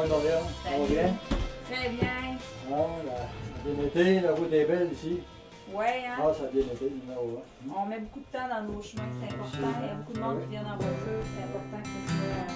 Bonjour Dorian, ça va bien? Très bien. Ah, ça a bien été, la route est belle ici. Oui, hein? Ah, ça a bien été, numéro 1. On met beaucoup de temps dans nos chemins, c'est important. Il y a beaucoup de monde qui vient en voiture, c'est important que ce soit.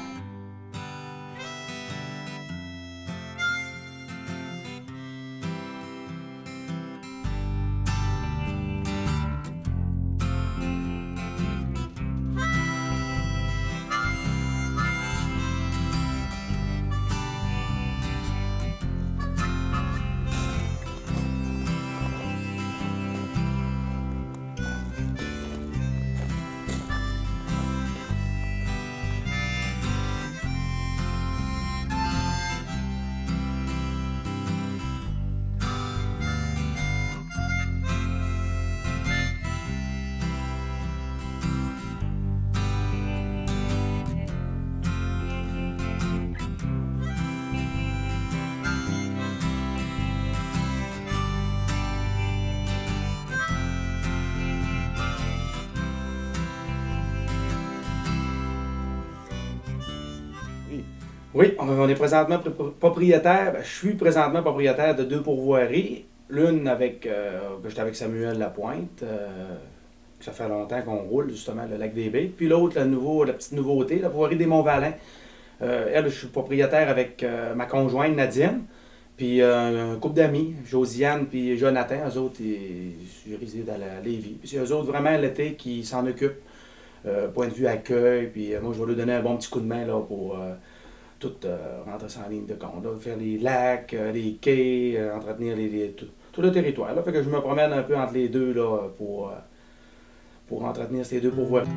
Oui, on est présentement propriétaire, je suis présentement propriétaire de 2 pourvoiries. L'une avec, j'étais avec Samuel Lapointe, ça fait longtemps qu'on roule justement le lac des Baies. Puis l'autre, la petite nouveauté, la pourvoirie des Monts-Valin. Elle, je suis propriétaire avec ma conjointe Nadine, puis un couple d'amis, Josiane puis Jonathan, eux autres, ils résident à Lévis. Puis c'est eux autres vraiment l'été qui s'en occupent, point de vue accueil, puis moi je vais leur donner un bon petit coup de main là, pour tout rentrer ça en ligne de compte, là, faire les lacs, les quais, entretenir tout le territoire. Là. Fait que je me promène un peu entre les deux là, pour entretenir ces 2 pourvoiries.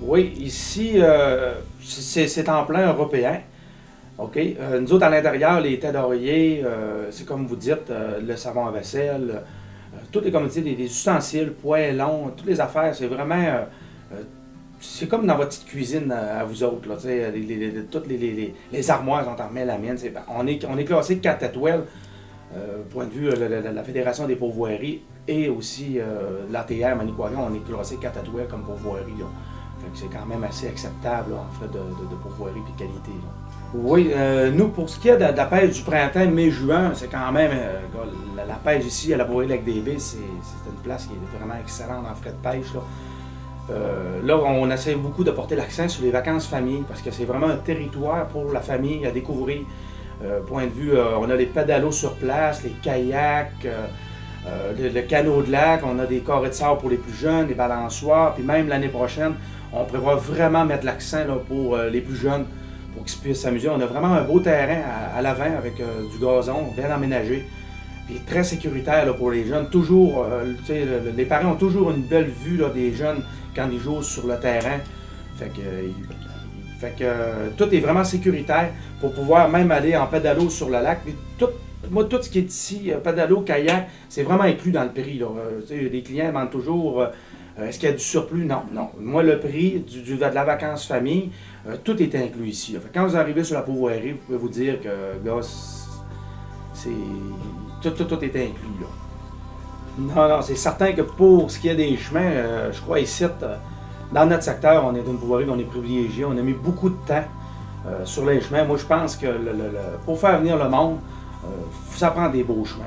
Oui, ici, c'est en plein européen. OK? Nous autres, à l'intérieur, les têtes d'oreiller, c'est comme vous dites, le savon à vaisselle, toutes les commodités, les ustensiles, poêlons, toutes les affaires, c'est vraiment. C'est comme dans votre petite cuisine à vous autres. Là, toutes les armoires sont en mélamine. On est classé 4 étoiles, point de vue la Fédération des pourvoiries et aussi l'ATR Manicouagan, on est classé 4 étoiles comme pourvoirie. Là. C'est quand même assez acceptable là, en fait de pourvoirie et de qualité. Là. Oui, nous, pour ce qui est de la pêche du printemps, mai-juin, c'est quand même, la pêche ici à la pourvoirie Lac des Baies, c'est une place qui est vraiment excellente en frais de pêche. Là, on essaie beaucoup de porter l'accent sur les vacances famille, parce que c'est vraiment un territoire pour la famille à découvrir. Point de vue, on a les pédalos sur place, les kayaks, le canot de lac, on a des carrés de sable pour les plus jeunes, les balançoires, puis même l'année prochaine, on prévoit vraiment mettre l'accent pour les plus jeunes, pour qu'ils puissent s'amuser. On a vraiment un beau terrain à l'avant avec du gazon bien aménagé, puis très sécuritaire là, pour les jeunes. Toujours, les parents ont toujours une belle vue là, des jeunes quand ils jouent sur le terrain. Fait que tout est vraiment sécuritaire pour pouvoir même aller en pédalo sur le lac. Moi, tout ce qui est ici, pédalo, kayak, c'est vraiment inclus dans le prix. Là. Les clients demandent toujours est-ce qu'il y a du surplus? Non, non. Moi, le prix de la vacance famille, tout est inclus ici. Fait que quand vous arrivez sur la pourvoirie, vous pouvez vous dire que gars, tout est inclus. Là. Non, non, c'est certain que pour ce qui est des chemins, je crois ici, dans notre secteur, on est une pourvoirie, on est privilégié, on a mis beaucoup de temps sur les chemins. Moi, je pense que pour faire venir le monde, ça prend des beaux chemins.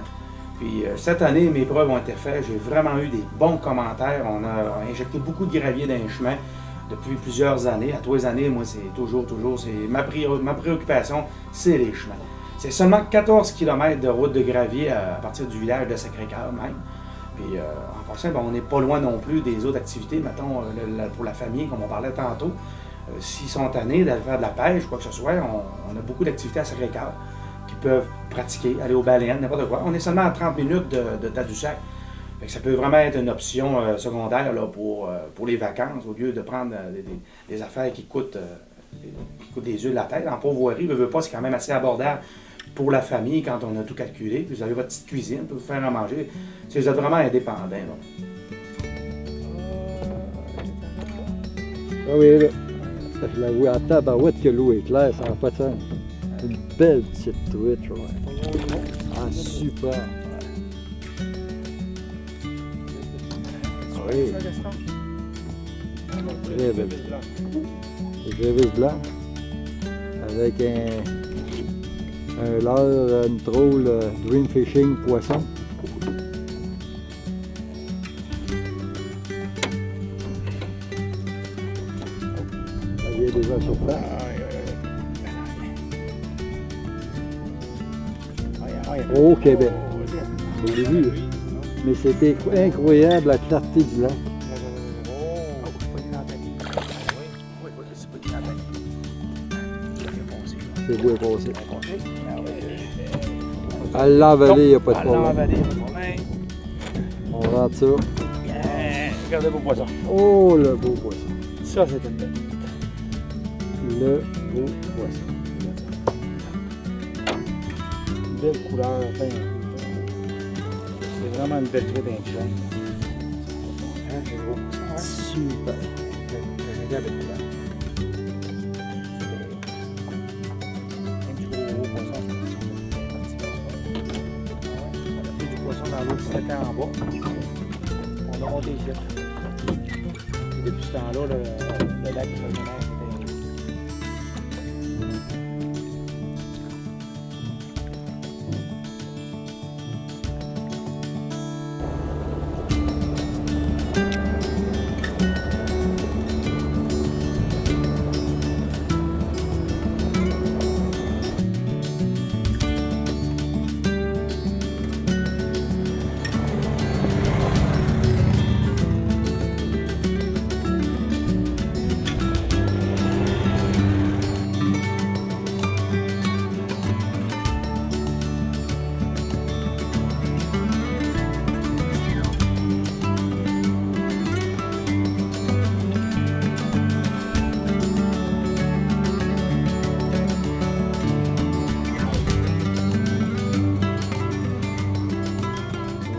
Puis cette année, mes preuves ont été faites. J'ai vraiment eu des bons commentaires. On a injecté beaucoup de gravier dans les chemins depuis plusieurs années. À 3 années, moi, c'est toujours, c'est ma préoccupation, c'est les chemins. C'est seulement 14 km de route de gravier à partir du village de Sacré-Cœur même. Puis en passant, ben, on n'est pas loin non plus des autres activités, mettons, pour la famille, comme on parlait tantôt. S'ils sont tannés d'aller faire de la pêche, quoi que ce soit, on a beaucoup d'activités à Sacré-Cœur qui peuvent pratiquer, aller aux baleines, n'importe quoi. On est seulement à 30 minutes de Tadoussac. Fait que ça peut vraiment être une option secondaire là, pour les vacances, au lieu de prendre des affaires qui coûtent des yeux de la tête. En pourvoirie, veut pas, c'est quand même assez abordable pour la famille quand on a tout calculé. Puis vous avez votre petite cuisine, vous pouvez vous faire à manger. Si vous êtes vraiment indépendant. Là. Ah oui, là. Je la vois à tabarouette que l'eau est claire, ça n'a pas de sens. Une belle petite truite, ouais. Ah, super. Oui. Très belle. Grévis blanc. Avec un leurre, une troll Dream Fishing poisson. Ça vient déjà sur place. Au Québec. Je l'ai vu. Mais c'était incroyable la clarté du lac. C'est beau à passer. À l'envaler, il n'y a pas de problème. On rentre ça. Regardez vos poissons. Oh, le beau poisson. Ça, c'est une belle. Le beau poisson. Une belle couleur. C'est vraiment une belle truite d'inclin. Hein, c'est gros. Super. Regarde la belle couleur. Dans l'eau, c'était en bas. On a monté ici. Et depuis ce temps-là, le lac était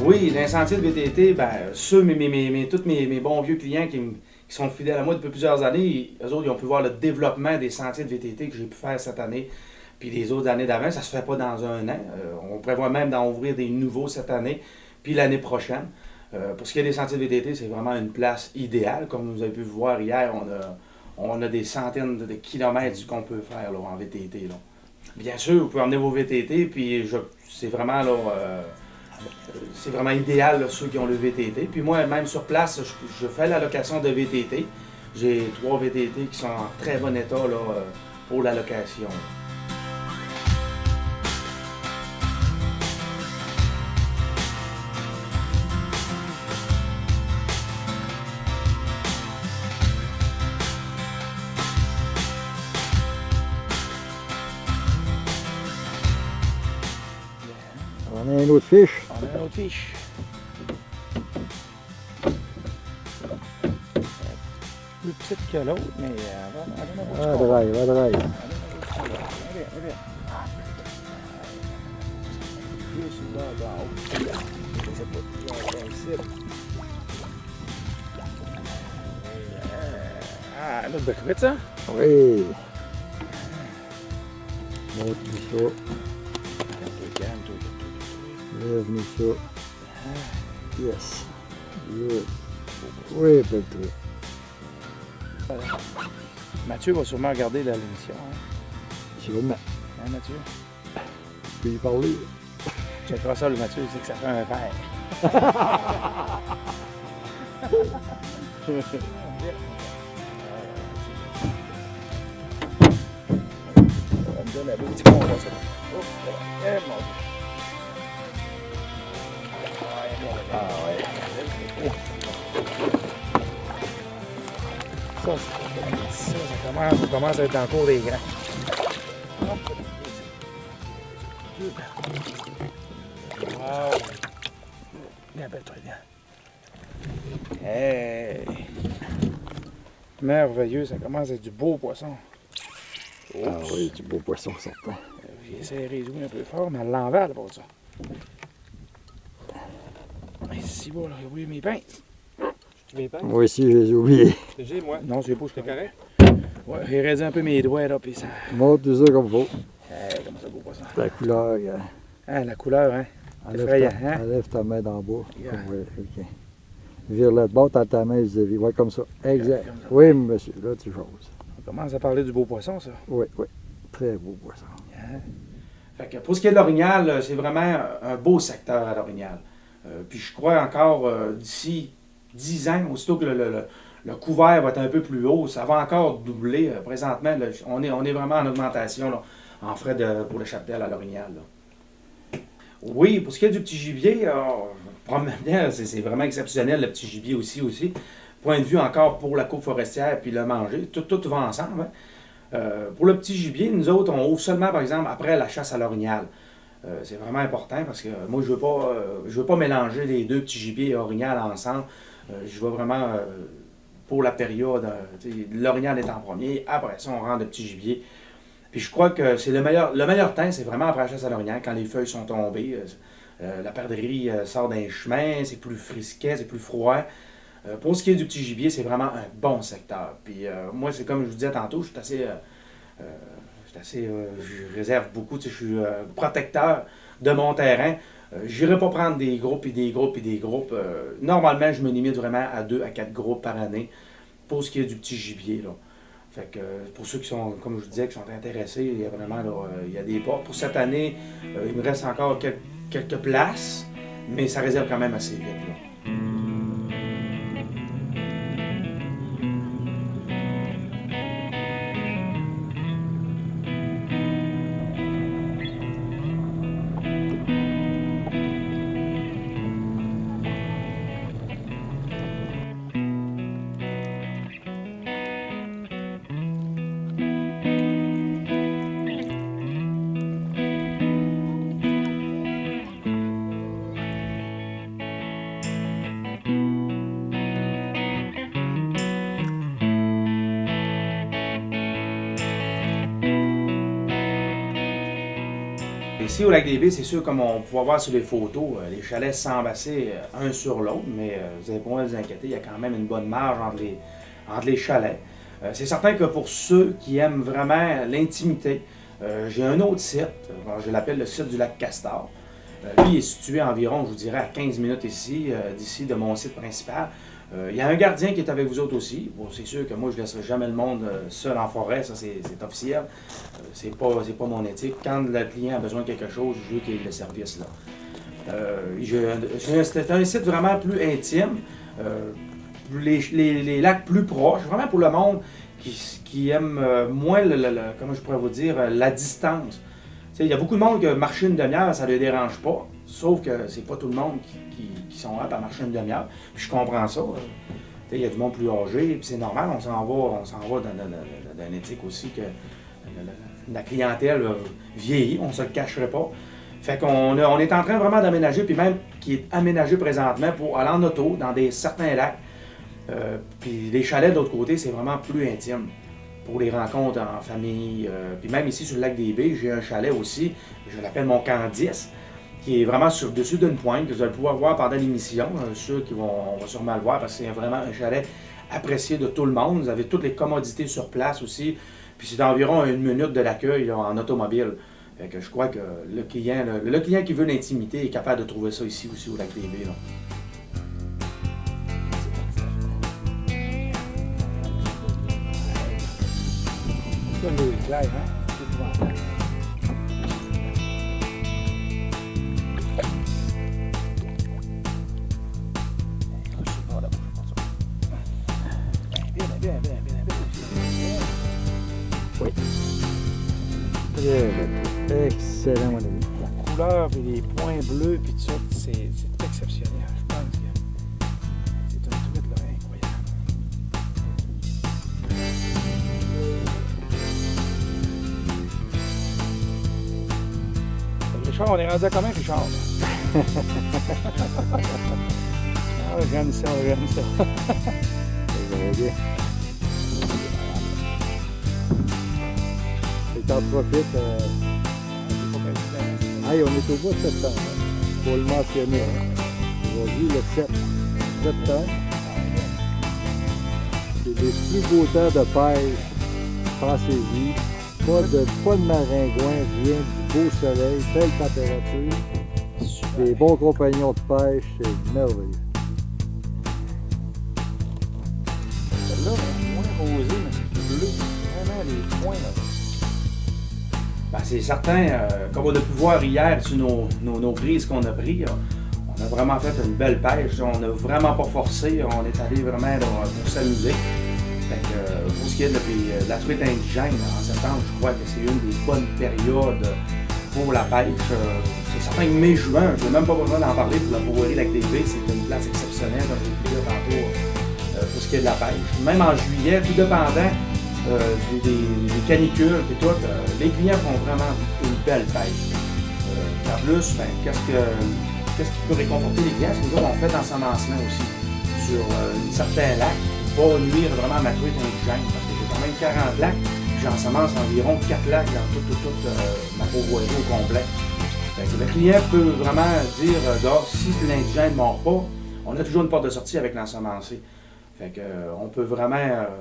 Oui, dans les sentiers de VTT, ben, tous mes bons vieux clients qui sont fidèles à moi depuis plusieurs années, eux autres, ils ont pu voir le développement des sentiers de VTT que j'ai pu faire cette année. Puis les autres années d'avant, ça se fait pas dans un an. On prévoit même d'en ouvrir des nouveaux cette année, puis l'année prochaine. Pour ce qui est des sentiers de VTT, c'est vraiment une place idéale. Comme vous avez pu voir hier, on a des centaines de kilomètres qu'on peut faire là, en VTT. Là. Bien sûr, vous pouvez emmener vos VTT, puis c'est vraiment là. C'est vraiment idéal, là, ceux qui ont le VTT. Puis moi, même sur place, je fais la location de VTT. J'ai 3 VTT qui sont en très bon état là, pour la location. On a un autre fiche. On a une autre fiche. Plus petite que l'autre, mais elle va Va drive, va drive. Ah, l'autre belle truite, ça? Oui. Montre-nous ça. Lève-nous ça. Yes. Good. Oui, belle truite. Mathieu va sûrement regarder l'émission. Hein? Sûrement. Hein, Mathieu? Je peux y parler. Checkera ça, le Mathieu, c'est que ça fait un verre. Ça me donne un beau petit combat, ça. Oh, eh, mon Dieu. Ah, ouais. Ça commence à être en cours des grands. Wow! Viens, belle-toi, viens. Hey! Merveilleux, ça commence à être du beau poisson. Ah oui, du beau poisson, certain. J'ai essayé de résoudre un peu fort, mais à l'envers, pour ça. Ici, voilà, j'ai oublié mes pinces. Moi aussi, je les ai oubliés. J'ai, moi. Non, c'est beau, C'est correct? Ouais, j'ai réduit un peu mes doigts, là, puis ça... Montre ça comme faut. Hey, comment ça, beau poisson. La couleur, Ah, la couleur, hein? enlève Effrayant, hein? ta main d'en bas. Yeah. Ouais, ok. Vire là de bord, t'as ta main vis-à-vis. Ouais, comme ça. Exact. Comme ça. Oui, monsieur, là, tu choses. On commence à parler du beau poisson, ça. Oui, oui. Très beau poisson. Yeah. Fait que pour ce qui est de l'Orignal, c'est vraiment un beau secteur à l'Orignal. Puis je crois encore d'ici 10 ans, aussitôt que le couvert va être un peu plus haut, ça va encore doubler. Présentement, là, on est vraiment en augmentation là, en frais pour le cheptel à l'Orignal. Là. Oui, pour ce qui est du petit gibier, premièrement, c'est vraiment exceptionnel le petit gibier aussi. Point de vue encore pour la coupe forestière puis le manger, tout va ensemble. Hein. Pour le petit gibier, nous autres, on ouvre seulement, par exemple, après la chasse à l'orignal. C'est vraiment important parce que moi, je veux pas mélanger les deux petits gibiers et orignal ensemble. Je vais vraiment pour la période, l'orignal est en premier, après ça, on rentre le petit gibier. Puis je crois que c'est le meilleur temps, c'est vraiment après la chasse à l'orignal, quand les feuilles sont tombées. La perdrix sort d'un chemin, c'est plus frisquet, c'est plus froid. Pour ce qui est du petit gibier, c'est vraiment un bon secteur. Puis moi, c'est comme je vous disais tantôt, je réserve beaucoup, je suis protecteur de mon terrain. Je n'irai pas prendre des groupes et des groupes et des groupes. Normalement, je me limite vraiment à 2 à 4 groupes par année pour ce qui est du petit gibier. Là. Fait que pour ceux qui sont, comme je vous disais, qui sont intéressés, il y a vraiment il y a des portes. Pour cette année, il me reste encore quelques places, mais ça réserve quand même assez vite. Là. Ici, au lac des Baies, c'est sûr, comme on peut voir sur les photos, les chalets s'embassaient un sur l'autre, mais vous n'avez pas à vous inquiéter, il y a quand même une bonne marge entre les chalets. C'est certain que pour ceux qui aiment vraiment l'intimité, j'ai un autre site, je l'appelle le site du lac Castor. Lui, il est situé environ, je vous dirais, à 15 minutes ici, d'ici de mon site principal. Il y a un gardien qui est avec vous autres aussi. Bon, c'est sûr que moi, je ne laisserai jamais le monde seul en forêt, ça c'est officiel. C'est pas mon éthique. Quand le client a besoin de quelque chose, je veux qu'il ait le service là. C'est un site vraiment plus intime, les lacs plus proches, vraiment pour le monde qui aime moins, comment je pourrais vous dire, la distance. Il y a beaucoup de monde que marcher une demi-heure, ça ne les dérange pas. Sauf que c'est pas tout le monde qui sont aptes à marcher une demi-heure. Puis je comprends ça. Il y a du monde plus âgé, puis c'est normal, on s'en va dans une éthique aussi que la clientèle vieillit, on ne se le cacherait pas. Fait qu'on est en train vraiment d'aménager, puis même qui est aménagé présentement pour aller en auto dans certains lacs. Puis les chalets de l'autre côté, c'est vraiment plus intime pour les rencontres en famille. Puis même ici sur le lac des Baies, j'ai un chalet aussi, je l'appelle mon camp 10, qui est vraiment sur dessus d'une pointe, que vous allez pouvoir voir pendant l'émission. Ceux qui on va sûrement le voir parce que c'est vraiment un chalet apprécié de tout le monde. Vous avez toutes les commodités sur place aussi. Puis c'est environ 1 minute de l'accueil en automobile. Fait que je crois que le client qui veut l'intimité est capable de trouver ça ici aussi au lac des Baies. Comme l'eau est claire, hein? C'est épouvantable. Excellent, mon ami. La couleur, puis les points bleus, puis tout ça, c'est exceptionnel. Je pense que c'est une truite là, incroyable. Richard, on est rendu à combien, Richard? Ah, j'aime ça, j'aime ça. Ça va bien. Et t'en profites. Hey, on est au mois de septembre. Il faut le mentionner. Aujourd'hui, le 7 septembre. C'est les plus beaux temps de pêche. Pensez-y. Pas de maringouin, rien, du beau soleil, belle température. Des bons compagnons de pêche, c'est merveilleux. Celle-là, moins rosée, mais c'est bleu. Vraiment, les points, là. Ben, c'est certain, comme on a pu voir hier sur nos prises qu'on a prises, on a vraiment fait une belle pêche. On n'a vraiment pas forcé, on est allé vraiment là, pour s'amuser. Fait que, pour ce qui est de la truite indigène, en septembre, je crois que c'est une des bonnes périodes pour la pêche. C'est certain que mai-juin, je n'ai même pas besoin d'en parler pour la Pourvoirie Lac-des-Baies, c'est une place exceptionnelle, comme je l'ai dit tantôt, pour ce qui est de la pêche. Même en juillet, tout dépendant des canicules et tout, les clients font vraiment une belle pêche. En plus, ben, qu'est-ce qui peut réconforter les clients? C'est que nous autres, on fait d'ensemencement aussi sur un certain lac pour pas nuire vraiment à ma truite indigène, parce que j'ai quand même 40 lacs, puis j'ensemence environ 4 lacs dans toute ma Pourvoirie au complet. Fait que le client peut vraiment dire, si l'indigène ne mord pas, on a toujours une porte de sortie avec l'ensemencé. Fait que, on peut vraiment.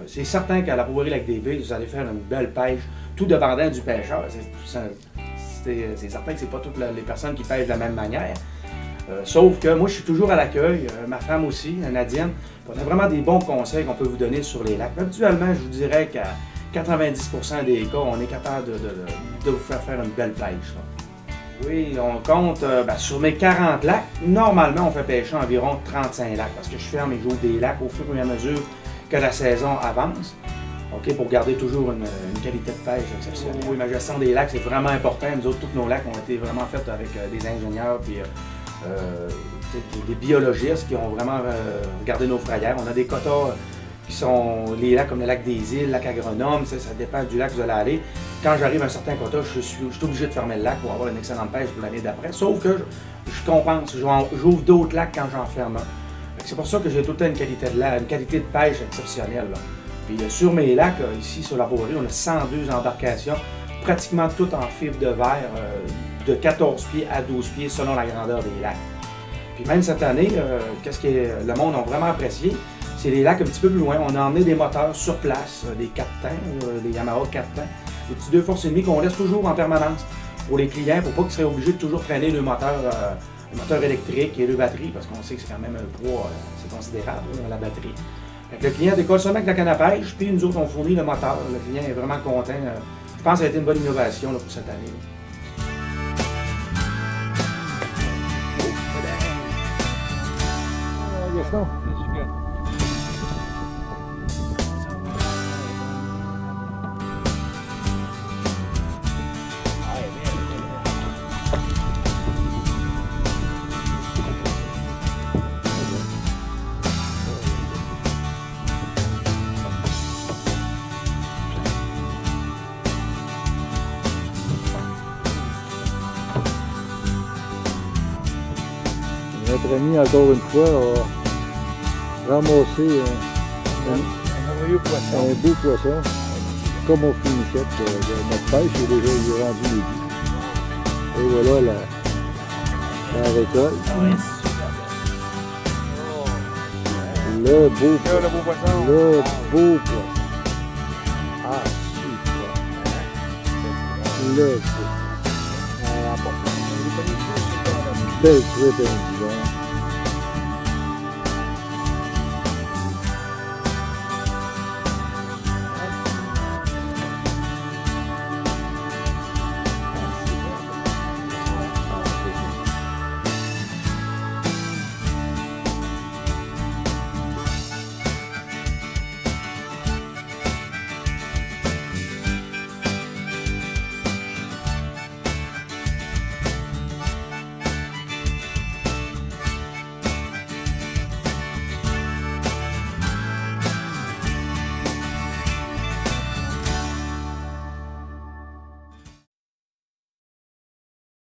C'est certain qu'à la Pourvoirie Lac-des-Baies, vous allez faire une belle pêche, tout dépendant du pêcheur. C'est certain que c'est pas toutes les personnes qui pêchent de la même manière. Sauf que moi, je suis toujours à l'accueil, ma femme aussi, Nadine. On a vraiment des bons conseils qu'on peut vous donner sur les lacs. Habituellement, je vous dirais qu'à 90% des cas, on est capable de vous faire une belle pêche. Là. Oui, on compte sur mes 40 lacs. Normalement, on fait pêcher environ 35 lacs parce que je ferme et j'ouvre des lacs au fur et à mesure que la saison avance. OK, pour garder toujours une qualité de pêche exceptionnelle. Oui, ma gestion des lacs, c'est vraiment important. Nous autres, tous nos lacs ont été vraiment faits avec des ingénieurs puis des biologistes qui ont vraiment regardé nos frayères. On a des quotas qui sont les lacs comme le lac des Îles, le lac Agronome, ça dépend du lac où vous allez aller. Quand j'arrive à un certain quota, je suis obligé de fermer le lac pour avoir une excellente pêche pour l'année d'après. Sauf que je compense, j'ouvre d'autres lacs quand j'en ferme un. C'est pour ça que j'ai tout le temps une qualité de pêche exceptionnelle. Là. Puis sur mes lacs, ici sur la Pourvoirie, on a 102 embarcations, pratiquement toutes en fibre de verre, de 14 pieds à 12 pieds selon la grandeur des lacs. Puis même cette année, qu'est-ce que le monde a vraiment apprécié, c'est les lacs un petit peu plus loin. On a emmené des moteurs sur place, des 4 temps, des Yamaha 4 temps, des petits 2 forces et demie qu'on laisse toujours en permanence pour les clients, pour pas qu'ils seraient obligés de toujours traîner le moteur électrique et le batterie, parce qu'on sait que c'est quand même un poids assez considérable, la batterie. Fait que le client décolle seulement avec la canne à pêche, puis nous autres, on fournit le moteur. Le client est vraiment content. Je pense que ça a été une bonne innovation là, pour cette année. Gaston? Notre ami, encore une fois, a ramassé un beau poisson, comme on finissait de notre pêche, il est rendu midi. Et voilà la récolte. Le beau poisson. Le beau poisson. Ah, super. Le beau poisson. Belle truite.